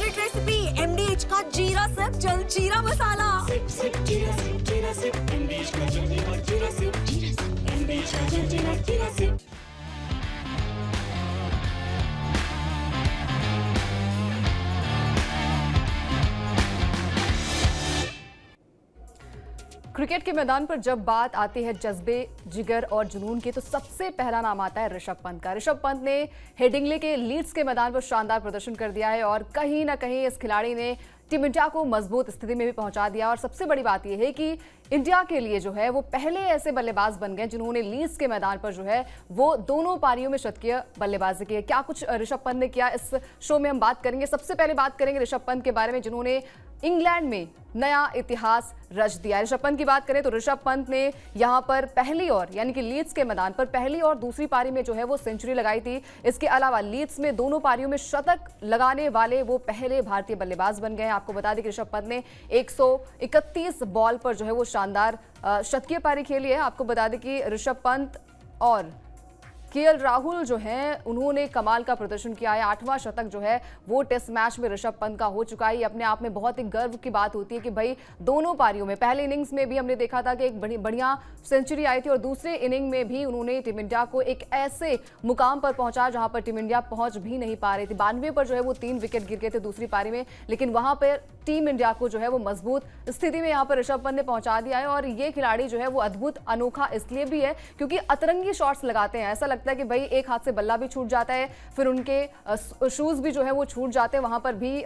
Favourite recipe MDH का जीरा SIP जल जीरा मसाला। सिप सिप जीरा सिप MDH का जल जीरा सिप MDH का जल जीरा सिप। क्रिकेट के मैदान पर जब बात आती है जज्बे, जिगर और जुनून की, तो सबसे पहला नाम आता है ऋषभ पंत का। ऋषभ पंत ने हेडिंग्ले के लीड्स के मैदान पर शानदार प्रदर्शन कर दिया है और कहीं ना कहीं इस खिलाड़ी ने टीम इंडिया को मजबूत स्थिति में भी पहुंचा दिया। और सबसे बड़ी बात यह है कि इंडिया के लिए जो है वो पहले ऐसे बल्लेबाज बन गए जिन्होंने लीड्स के मैदान पर जो है वो दोनों पारियों में शतकीय बल्लेबाजी की है। क्या कुछ ऋषभ पंत ने किया, इस शो में हम बात करेंगे। सबसे पहले बात करेंगे ऋषभ पंत के बारे में जिन्होंने इंग्लैंड में नया इतिहास रच दिया। ऋषभ पंत की बात करें तो ऋषभ पंत ने यहां पर पहली और यानी कि लीड्स के मैदान पर पहली और दूसरी पारी में जो है वो सेंचुरी लगाई थी। इसके अलावा लीड्स में दोनों पारियों में शतक लगाने वाले वो पहले भारतीय बल्लेबाज बन गए। आपको बता दें कि ऋषभ पंत ने 131 बॉल पर जो है वो शानदार शतकीय पारी खेली है। आपको बता दें कि ऋषभ पंत और केएल राहुल जो हैं उन्होंने कमाल का प्रदर्शन किया है। 8वां शतक जो है वो टेस्ट मैच में ऋषभ पंत का हो चुका है। ये अपने आप में बहुत ही गर्व की बात होती है कि भाई दोनों पारियों में, पहले इनिंग्स में भी हमने देखा था कि एक बढ़िया सेंचुरी आई थी और दूसरे इनिंग में भी उन्होंने टीम इंडिया को एक ऐसे मुकाम पर पहुंचा जहां पर टीम इंडिया पहुंच भी नहीं पा रही थी। 92 पर जो है वो 3 विकेट गिर गए थे दूसरी पारी में, लेकिन वहां पर टीम इंडिया को जो है वो मजबूत स्थिति में यहाँ पर ऋषभ पंत ने पहुंचा दिया है। और ये खिलाड़ी जो है वो अद्भुत अनोखा इसलिए भी है क्योंकि अतरंगी शॉट्स लगाते हैं। ऐसा लगता है कि भाई एक हाथ से बल्ला भी छूट जाता है, फिर उनके शूज भी जो है वो छूट जाते हैं। वहां पर भी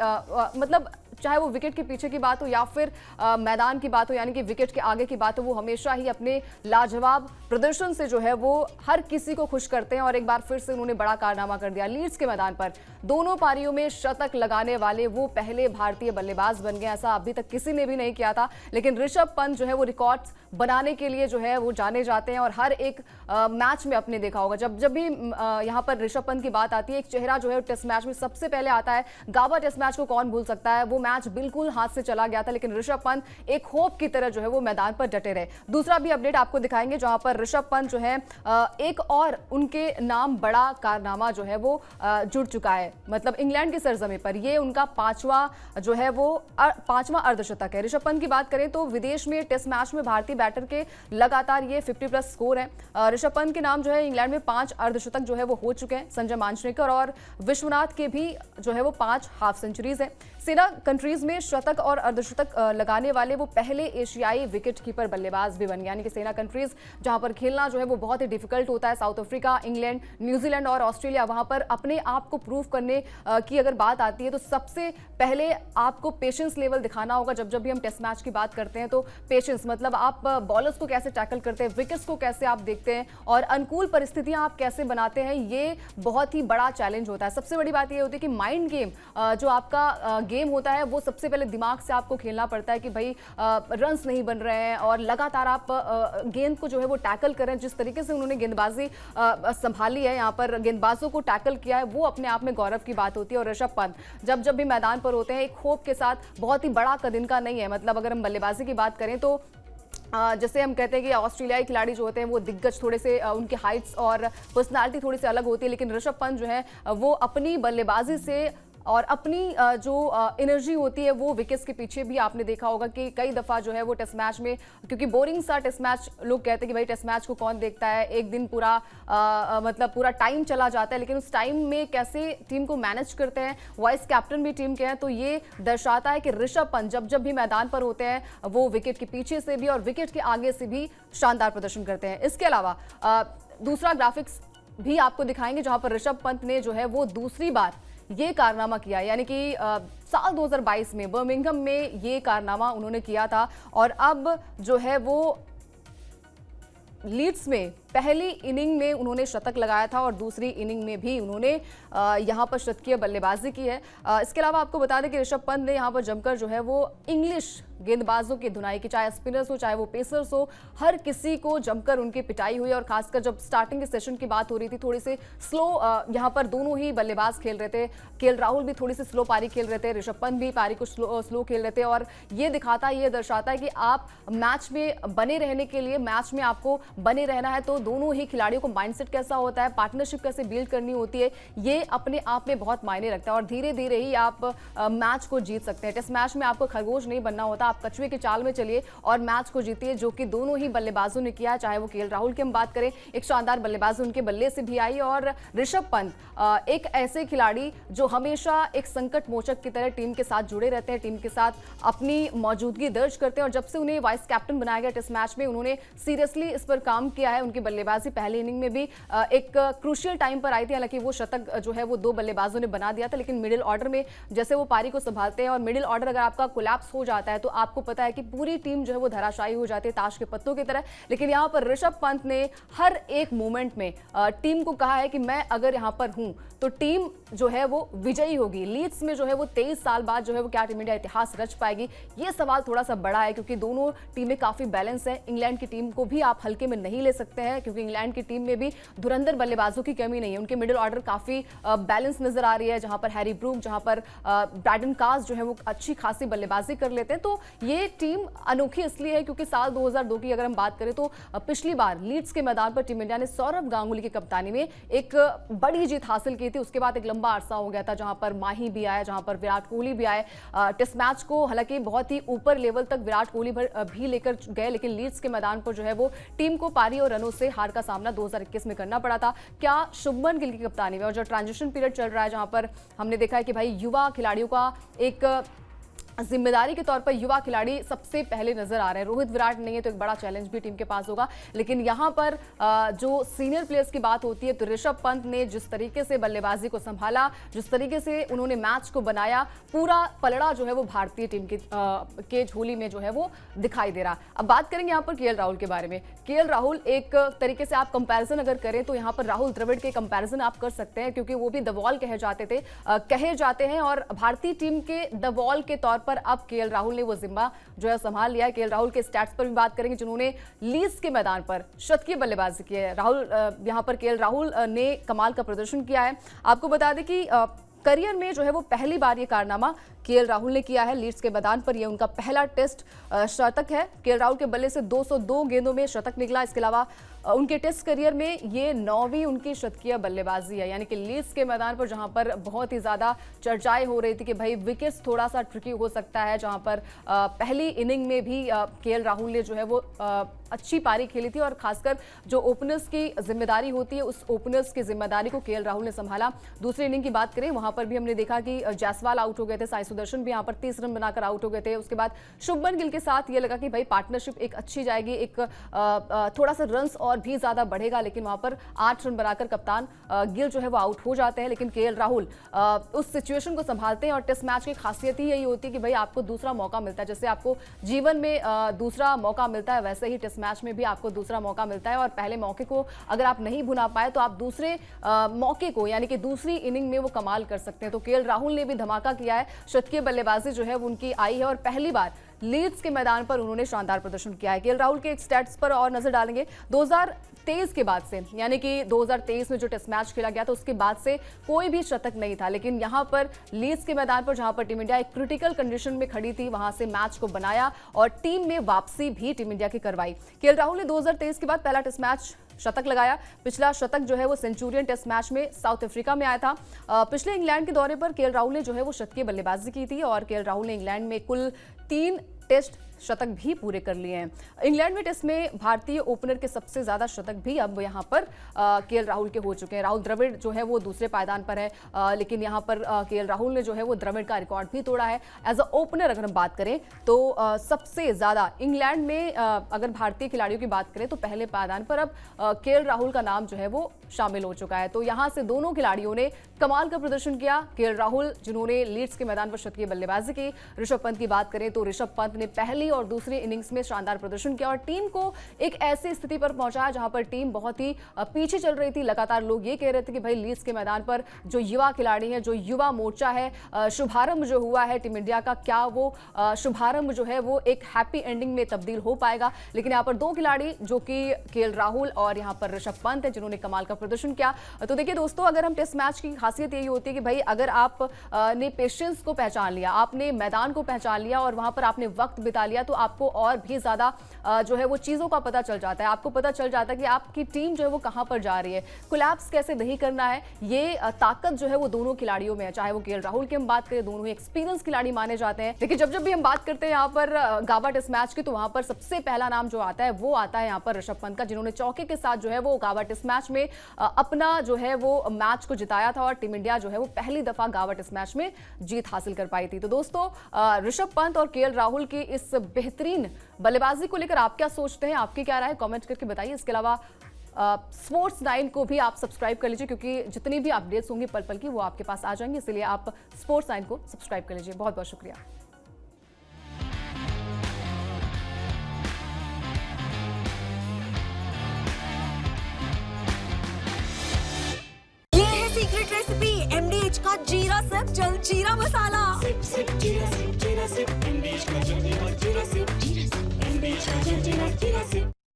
मतलब चाहे वो विकेट के पीछे की बात हो या फिर मैदान की बात हो, यानी कि विकेट के आगे की बात हो, वो हमेशा ही अपने लाजवाब प्रदर्शन से जो है वो हर किसी को खुश करते हैं। और एक बार फिर से उन्होंने बड़ा कारनामा कर दिया। लीड्स के मैदान पर दोनों पारियों में शतक लगाने वाले वो पहले भारतीय बल्लेबाज बन गए। ऐसा अभी तक किसी ने भी नहीं किया था, लेकिन ऋषभ पंत जो है वो रिकॉर्ड्स बनाने के लिए जो है वो जाने जाते हैं। और हर एक मैच में आपने देखा होगा, जब भी यहाँ पर ऋषभ पंत की बात आती है, एक चेहरा जो है टेस्ट मैच में सबसे पहले आता है। गाबा टेस्ट मैच को कौन भूल सकता है, वो मैच बिल्कुल हाथ से चला गया था, लेकिन ऋषभ पंत एक होप की तरह जो है वो मैदान पर डटे रहे। दूसरा भी अपडेट आपको दिखाएंगे जहां पर ऋषभ पंत जो है एक और उनके नाम बड़ा कारनामा जो है वो जुड़ चुका है। मतलब इंग्लैंड की सरजमी पर ये उनका पांचवा जो है वो पांचवा अर्धशतक है। ऋषभ पंत की बात करें तो विदेश में टेस्ट मैच में भारतीय बैटर के लगातार ये 50+ स्कोर है। ऋषभ पंत के नाम जो है इंग्लैंड में 5 अर्धशतक जो है वो हो चुके हैं। संजय मांजरेकर और विश्वनाथ के भी जो है वो 5 हाफ सेंचुरीज है। सेना कंट्रीज में शतक और अर्धशतक लगाने वाले वो पहले एशियाई विकेट कीपर बल्लेबाज भी बन गए। यानी कि सेना कंट्रीज जहां पर खेलना जो है वो बहुत ही डिफिकल्ट होता है। साउथ अफ्रीका, इंग्लैंड, न्यूजीलैंड और ऑस्ट्रेलिया, वहां पर अपने आप को प्रूव करने की अगर बात आती है तो सबसे पहले आपको पेशेंस लेवल दिखाना होगा। जब भी हम टेस्ट मैच की बात करते हैं तो पेशेंस मतलब आप बॉलर्स को कैसे टैकल करते हैं, विकेट्स को कैसे आप देखते हैं और अनुकूल परिस्थितियां आप कैसे बनाते हैं, ये बहुत ही बड़ा चैलेंज होता है। सबसे बड़ी बात ये होती है कि माइंड गेम जो आपका गेम होता है वो सबसे पहले दिमाग से आपको खेलना पड़ता है कि भाई रन्स नहीं बन रहे हैं और लगातार आप गेंद को जो है वो टैकल करें। जिस तरीके से उन्होंने गेंदबाजी संभाली है, यहाँ पर गेंदबाजों को टैकल किया है, वो अपने आप में गौरव की बात होती है। और ऋषभ पंत जब भी मैदान पर होते हैं एक होप के साथ, बहुत ही बड़ा कद इनका नहीं है। मतलब अगर हम बल्लेबाजी की बात करें तो जैसे हम कहते हैं कि ऑस्ट्रेलियाई खिलाड़ी जो होते हैं वो दिग्गज थोड़े से उनके हाइट्स और पर्सनालिटी थोड़ी सी अलग होती है, लेकिन ऋषभ पंत जो है वो अपनी बल्लेबाजी से और अपनी जो एनर्जी होती है वो विकेट्स के पीछे भी आपने देखा होगा कि कई दफा जो है वो टेस्ट मैच में, क्योंकि बोरिंग सा टेस्ट मैच, लोग कहते हैं कि भाई टेस्ट मैच को कौन देखता है, एक दिन पूरा मतलब पूरा टाइम चला जाता है, लेकिन उस टाइम में कैसे टीम को मैनेज करते हैं। वाइस कैप्टन भी टीम के हैं, तो ये दर्शाता है कि ऋषभ पंत जब भी मैदान पर होते हैं वो विकेट के पीछे से भी और विकेट के आगे से भी शानदार प्रदर्शन करते हैं। इसके अलावा दूसरा ग्राफिक्स भी आपको दिखाएंगे जहां पर ऋषभ पंत ने जो है वो दूसरी बार ये कारनामा किया, यानी कि साल 2022 में बर्मिंघम में ये कारनामा उन्होंने किया था। और अब जो है वो लीड्स में पहली इनिंग में उन्होंने शतक लगाया था और दूसरी इनिंग में भी उन्होंने यहां पर शतकीय बल्लेबाजी की है। इसके अलावा आपको बता दें कि ऋषभ पंत ने यहां पर जमकर जो है वो इंग्लिश गेंदबाजों की धुनाई की, चाहे स्पिनर्स हो चाहे वो पेसर्स हो, हर किसी को जमकर उनकी पिटाई हुई। और खासकर जब स्टार्टिंग के सेशन की बात हो रही थी, थोड़ी सी स्लो यहां पर दोनों ही बल्लेबाज खेल रहे थे। केएल राहुल भी थोड़ी सी स्लो पारी खेल रहे थे, ऋषभ पंत भी पारी को स्लो खेल रहे थे। और ये दर्शाता है कि आप मैच में बने रहने के लिए, मैच में आपको बने रहना है तो दोनों ही खिलाड़ियों को माइंडसेट कैसा होता है, पार्टनरशिप कैसे बिल्ड करनी होती है, ये अपने आप में बहुत मायने रखता है और धीरे धीरे ही आप मैच को जीत सकते हैं। टेस्ट मैच में आपको खरगोश नहीं बनना होता, आप कछुए की चाल में चलिए और मैच को जीतिए, जो कि दोनों ही बल्लेबाजों ने किया। चाहे वो केएल राहुल की हम बात करें, एक शानदार बल्लेबाजी उनके बल्ले से भी आई, और ऋषभ पंत एक ऐसे खिलाड़ी जो हमेशा एक संकट मोचक की तरह टीम के साथ जुड़े रहते हैं, टीम के साथ अपनी मौजूदगी दर्ज करते हैं, और जब से उन्हें वाइस कैप्टन बनाया गया टेस्ट मैच में उन्होंने सीरियसली इस पर काम किया है। उनकी बल्लेबाजी पहले इनिंग में भी एक क्रूशियल टाइम पर आई थी, हालांकि वो शतक जो है वो 2 बल्लेबाजों ने बना दिया था, लेकिन मिडिल ऑर्डर में जैसे वो पारी को संभालते हैं और मिडिल ऑर्डर अगर आपका कोलैप्स हो जाता है तो आपको पता है कि पूरी टीम जो है वो धराशायी हो जाती है ताश के पत्तों की तरह। लेकिन यहाँ पर ऋषभ पंत ने हर एक मोमेंट में टीम को कहा है कि मैं अगर यहाँ पर हूं तो टीम जो है वो विजयी होगी। लीड्स में जो है वो 23 साल बाद जो है वो क्या टीम इंडिया इतिहास रच पाएगी, ये सवाल थोड़ा सा बड़ा है, क्योंकि दोनों टीमें काफी बैलेंस है। इंग्लैंड की टीम को भी आप हल्के में नहीं ले सकते हैं, क्योंकि इंग्लैंड की टीम में भी धुरंधर बल्लेबाजों की कमी नहीं है। उनके मिडिल ऑर्डर काफी बैलेंस नजर आ रही है, जहां पर हैरी ब्रूक, जहां पर ब्रैडन कास जो है वो अच्छी खासी बल्लेबाजी कर लेते हैं। तो ये टीम अनोखी इसलिए है क्योंकि साल 2002 की अगर हम बात करें तो पिछली बार लीड्स के मैदान पर टीम इंडिया ने सौरव गांगुली की कप्तानी में एक बड़ी जीत हासिल की थी। उसके बाद एक लंबा अरसा हो गया था जहां पर माही भी आया, जहां पर विराट कोहली भी आए। टेस्ट मैच को हालांकि बहुत ही ऊपर लेवल तक विराट कोहली भी लेकर गए, लेकिन लीड्स के मैदान पर जो है वो टीम को पारी और रनों से हार का सामना 2021 में करना पड़ा था। क्या शुभमन गिल की कप्तानी में और जो ट्रांजिशन पीरियड चल रहा है, जहां पर हमने देखा है कि भाई युवा खिलाड़ियों का एक जिम्मेदारी के तौर पर युवा खिलाड़ी सबसे पहले नजर आ रहे हैं। रोहित विराट नहीं है तो एक बड़ा चैलेंज भी टीम के पास होगा, लेकिन यहां पर जो सीनियर प्लेयर्स की बात होती है तो ऋषभ पंत ने जिस तरीके से बल्लेबाजी को संभाला, जिस तरीके से उन्होंने मैच को बनाया, पूरा पलड़ा जो है वो भारतीय टीम के झोली में जो है वो दिखाई दे रहा। अब बात करेंगे यहाँ पर केएल राहुल के बारे में। केएल राहुल एक तरीके से आप कंपैरिजन अगर करें तो यहाँ पर राहुल द्रविड़ के कंपैरिजन आप कर सकते हैं, क्योंकि वो भी द वॉल कहे जाते हैं, और भारतीय टीम के द वॉल के तौर पर अब केएल राहुल ने वो जिम्मा जो है संभाल लिया है। केएल राहुल के स्टैट्स पर भी बात करेंगे, जिन्होंने लीड्स के मैदान पर शतकीय बल्लेबाजी की है। यहां पर केएल राहुल ने कमाल का प्रदर्शन किया है। आपको बता दें कि करियर में जो है वो पहली बार ये कारनामा केएल राहुल ने किया है लीड्स के मैदान पर। ये उनका पहला टेस्ट शतक है। केएल राहुल के बल्ले से 202 गेंदों में शतक निकला। इसके अलावा उनके टेस्ट करियर में ये 9वीं उनकी शतकीय बल्लेबाजी है, यानी कि लीड्स के मैदान पर जहां पर बहुत ही ज्यादा चर्चाएं हो रही थी कि भाई विकेट्स थोड़ा सा ट्रिकी हो सकता है, जहां पर पहली इनिंग में भी केएल राहुल ने जो है वो अच्छी पारी खेली थी, और खासकर जो ओपनर्स की जिम्मेदारी होती है उस ओपनर्स की जिम्मेदारी को केएल राहुल ने संभाला। दूसरी इनिंग की बात करें, वहां पर भी हमने देखा कि जायसवाल आउट हो गए थे, साई सुदर्शन भी यहाँ पर 30 रन बनाकर आउट हो गए थे। उसके बाद शुभमन गिल के साथ ये लगा कि भाई पार्टनरशिप एक अच्छी जाएगी, एक थोड़ा सा रन्स और भी ज्यादा बढ़ेगा, लेकिन वहां पर 8 रन बनाकर कप्तान गिल जो है वो आउट हो जाते हैं। लेकिन केएल राहुल उस सिचुएशन को संभालते हैं, और टेस्ट मैच की खासियत ही यही होती है कि भाई आपको दूसरा मौका मिलता है। जैसे आपको जीवन में दूसरा मौका मिलता है, वैसे ही टेस्ट मैच में भी आपको दूसरा मौका मिलता है, और पहले मौके को अगर आप नहीं भुना पाए तो आप दूसरे मौके को, यानी कि दूसरी इनिंग में वो कमाल कर सकते हैं। तो केएल राहुल ने भी धमाका किया है, शतकीय बल्लेबाजी जो है वो उनकी आई है, और पहली बार लीड्स के मैदान पर उन्होंने शानदार प्रदर्शन किया है। केएल राहुल के एक स्टैट्स पर और नजर डालेंगे। 2023 के बाद से, यानी कि 2023 में जो टेस्ट मैच खेला गया था उसके बाद से कोई भी शतक नहीं था, लेकिन यहां पर लीड्स के मैदान पर जहां पर टीम इंडिया एक क्रिटिकल कंडीशन में खड़ी थी, वहां से मैच को बनाया और टीम में वापसी भी टीम इंडिया की करवाई। केएल राहुल ने 2023 के बाद पहला टेस्ट मैच शतक लगाया। पिछला शतक जो है वो सेंचुरियन टेस्ट मैच में साउथ अफ्रीका में आया था। पिछले इंग्लैंड के दौरे पर केएल राहुल ने जो है वो शतकीय बल्लेबाजी की थी, और केएल राहुल ने इंग्लैंड में कुल 3 टेस्ट शतक भी पूरे कर लिए हैं। इंग्लैंड में टेस्ट में भारतीय ओपनर के सबसे ज्यादा शतक भी अब यहां पर केएल राहुल के हो चुके हैं। राहुल द्रविड़ जो है वो दूसरे पायदान पर है, लेकिन यहां पर केएल राहुल ने जो है वो द्रविड़ का रिकॉर्ड भी तोड़ा है। एज अ ओपनर अगर हम बात करें तो सबसे ज्यादा इंग्लैंड में अगर भारतीय खिलाड़ियों की बात करें तो पहले पायदान पर अब केएल राहुल का नाम जो है वो शामिल हो चुका है। तो यहां से दोनों खिलाड़ियों ने कमाल का प्रदर्शन किया। केएल राहुल जिन्होंने लीड्स के मैदान पर शतकीय बल्लेबाजी की। ऋषभ पंत की बात करें तो ऋषभ पंत ने पहली और दूसरी इनिंग्स में शानदार प्रदर्शन किया और टीम को एक ऐसी स्थिति पर पहुंचाया जहां पर टीम बहुत ही पीछे चल रही थी। लगातार लोग ये कह रहे थे कि भाई लीड्स के मैदान पर जो युवा खिलाड़ी हैं, जो युवा मोर्चा है, शुभारंभ जो हुआ है टीम इंडिया का, क्या वो शुभारंभ जो है वो एक हैप्पी एंडिंग में तब्दील हो पाएगा। लेकिन यहाँ पर 2 खिलाड़ी जो कि केएल राहुल और यहाँ पर ऋषभ पंत है जिन्होंने कमाल का प्रदर्शन किया। तो देखिए दोस्तों, अगर हम टेस्ट मैच की खासियत यही होती है कि भाई अगर आप ने पेशेंस को पहचान लिया, आपने मैदान को पहचान लिया और वहां पर आपने वक्त वक्त बिता लिया तो आपको और भी ज्यादा जो है वो चीजों का पता चल जाता है। आपको पता चल जाता है कि आपकी टीम जो है वो कहां पर जा रही है, कोलैप्स कैसे नहीं करना है। ये ताकत जो है वो दोनों खिलाड़ियों में है। चाहे वो केएल राहुल की हम बात करें, दोनों ही एक्सपीरियंस खिलाड़ी माने जाते हैं। लेकिन जब भी हम बात करते हैं यहाँ पर गाबा टेस्ट मैच की, तो वहां पर सबसे पहला नाम जो आता है वो आता है यहाँ पर ऋषभ पंत का, जिन्होंने चौके के साथ जो है वो गाबा टेस्ट मैच में अपना जो है वो मैच को जिताया था और टीम इंडिया जो है वो पहली दफा गाबा टेस्ट मैच में जीत हासिल कर पाई थी। तो दोस्तों ऋषभ पंत और केएल राहुल की इस बेहतरीन बल्लेबाजी को लेकर आप क्या सोचते हैं, आपकी क्या राय, कमेंट करके बताइए। इसके अलावा स्पोर्ट्स 9 को भी आप सब्सक्राइब कर लीजिए, क्योंकि जितनी भी अपडेट्स होंगी पल पल की वो आपके पास आ जाएंगी, इसलिए आप स्पोर्ट्स 9 को सब्सक्राइब कर लीजिए। बहुत बहुत शुक्रिया। ये है सीक्रेट रेसिपी MDH का जीरा सिर्फ जलजीरा मसाला।